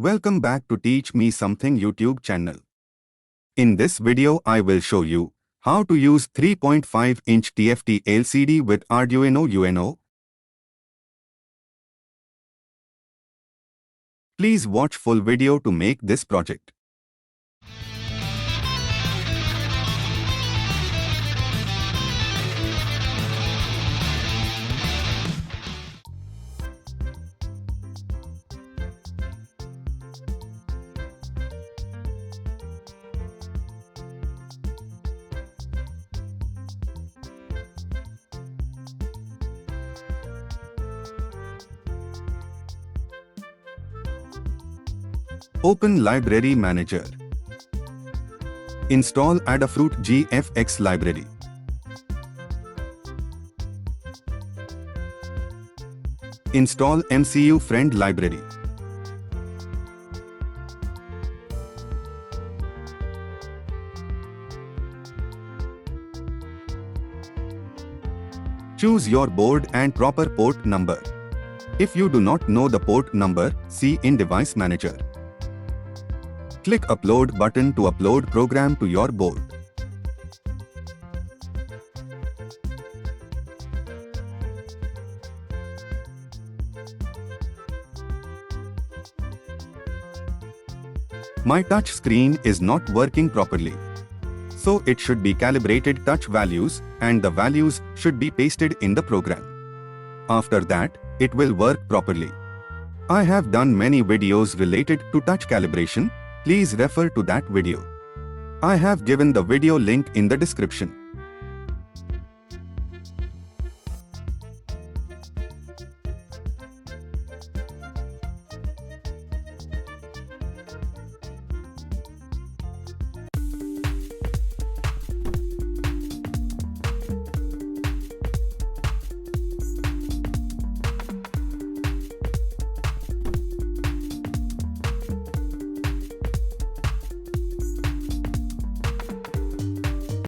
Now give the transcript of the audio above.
Welcome back to Teach Me Something YouTube channel. In this video I will show you how to use 3.5-inch TFT LCD with Arduino UNO. Please watch full video to make this project. Open Library Manager. Install Adafruit GFX library. Install MCU Friend library. Choose your board and proper port number. If you do not know the port number, see in Device Manager. Click Upload button to upload program to your board. My touch screen is not working properly. So it should be calibrated touch values and the values should be pasted in the program. After that, it will work properly. I have done many videos related to touch calibration. Please refer to that video. I have given the video link in the description.